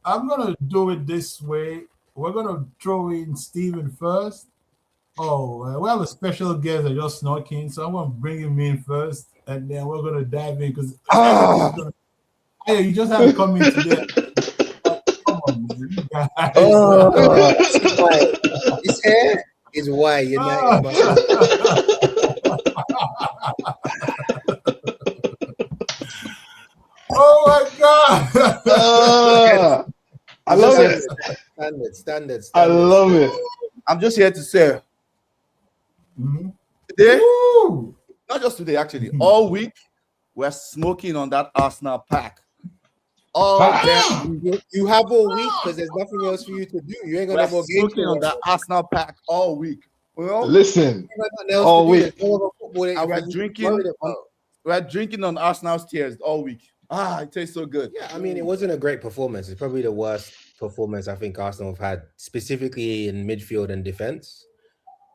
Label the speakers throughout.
Speaker 1: I'm gonna do it this way. We're gonna throw in Steven first. Oh, we have a special guest that just snuck in, so I'm gonna bring him in first, and then we're gonna dive in because everything's gonna. Hey, you just had to come in today. Come on, man, you guys.
Speaker 2: Oh, this is why. This hair is why United must.
Speaker 1: Oh my God!
Speaker 3: I love it.
Speaker 2: Standard.
Speaker 3: I love it.
Speaker 4: I'm just here to say,
Speaker 1: Mhm.
Speaker 4: today,
Speaker 1: Woo!
Speaker 4: not just today, actually, all week, we're smoking on that Arsenal pack. All day.
Speaker 2: You have all week because there's nothing else for you to do. You ain't got
Speaker 4: We're
Speaker 2: no more games.
Speaker 4: smoking on that Arsenal pack all week. You know?
Speaker 3: Listen,
Speaker 2: all
Speaker 3: all week.
Speaker 4: And we're drinking on Arsenal's tears all week. It tastes so good.
Speaker 2: Yeah, I mean, it wasn't a great performance. It's probably the worst performance I think Arsenal have had, specifically in midfield and defense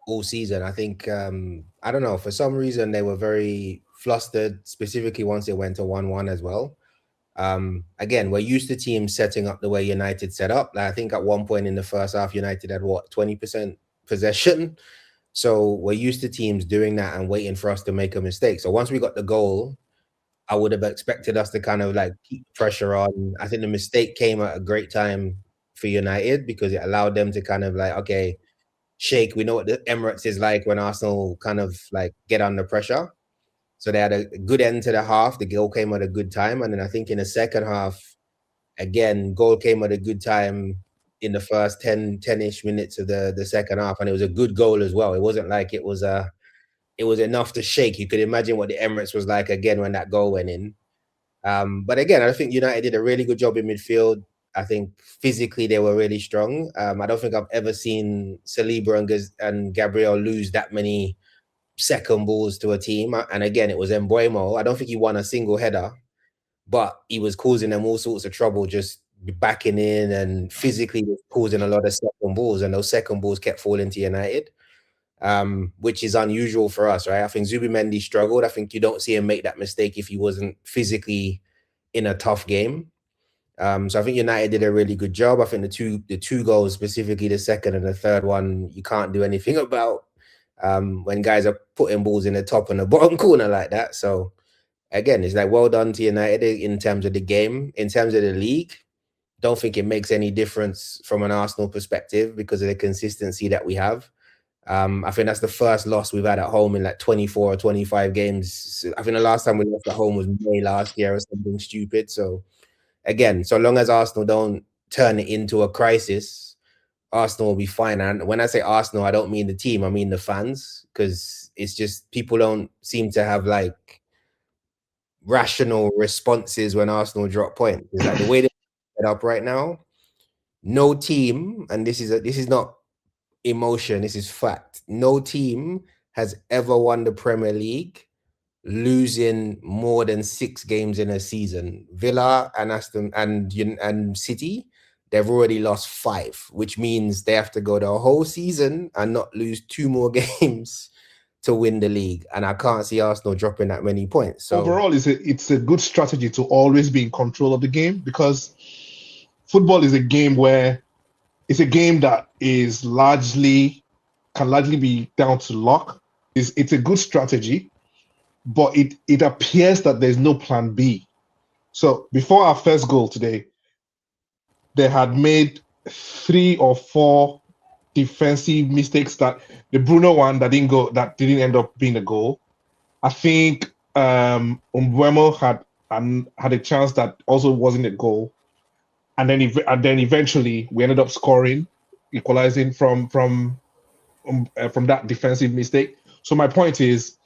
Speaker 2: all season. I think, I don't know, for some reason they were very flustered, specifically once it went to 1-1 as well. Again, we're used to teams setting up the way United set up. I think at one point in the first half, United had 20% possession. So we're used to teams doing that and waiting for us to make a mistake. So once we got the goal, I would have expected us to kind of like keep pressure on. I think the mistake came at a great time for United because it allowed them to kind of like, okay, shake. We know what the Emirates is like when Arsenal kind of like get under pressure. So they had a good end to the half. The goal came at a good time. And then I think in the second half, again, goal came at a good time in the first 10-ish minutes of the second half. And it was a good goal as well. It wasn't like it was enough to shake. You could imagine what the Emirates was like again when that goal went in. But again, I think United did a really good job in midfield. I think physically they were really strong. I don't think I've ever seen Saliba and Gabriel lose that many second balls to a team. And again, it was Mbeumo. I don't think he won a single header, but he was causing them all sorts of trouble, just backing in and physically causing a lot of second balls. And those second balls kept falling to United. Which is unusual for us, right? I think Zubimendi struggled. I think you don't see him make that mistake if he wasn't physically in a tough game. So I think United did a really good job. I think the two goals, specifically the second and the third one, you can't do anything about when guys are putting balls in the top and the bottom corner like that. So again, it's like well done to United in terms of the game. In terms of the league, don't think it makes any difference from an Arsenal perspective because of the consistency that we have. I think that's the first loss we've had at home in like 24 or 25 games. I think the last time we lost at home was May last year or something stupid. So again, so long as Arsenal don't turn it into a crisis, Arsenal will be fine. And when I say Arsenal, I don't mean the team, I mean the fans, because it's just people don't seem to have like rational responses when Arsenal drop points. It's like the way they're set up right now, no team, and this is not emotion, this is fact. No team has ever won the Premier League losing more than 6 games in a season. Villa and Aston and City, they've already lost 5, which means they have to go the whole season and not lose 2 more games to win the league. And I can't see Arsenal dropping that many points. So
Speaker 3: overall, it's a good strategy to always be in control of the game because football is a game where it's a game that is can largely be down to luck. It's a good strategy, but it appears that there's no plan B. So before our first goal today, they had made 3 or 4 defensive mistakes. That the Bruno one that didn't end up being a goal. I think Mbeumo had a chance that also wasn't a goal. And then eventually we ended up scoring, equalizing from that defensive mistake. So my point is,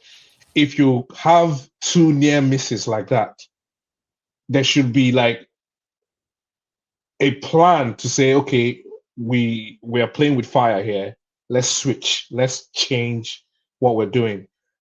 Speaker 3: if you have 2 near misses like that, there should be like a plan to say, okay, we are playing with fire here. Let's switch. Let's change what we're doing.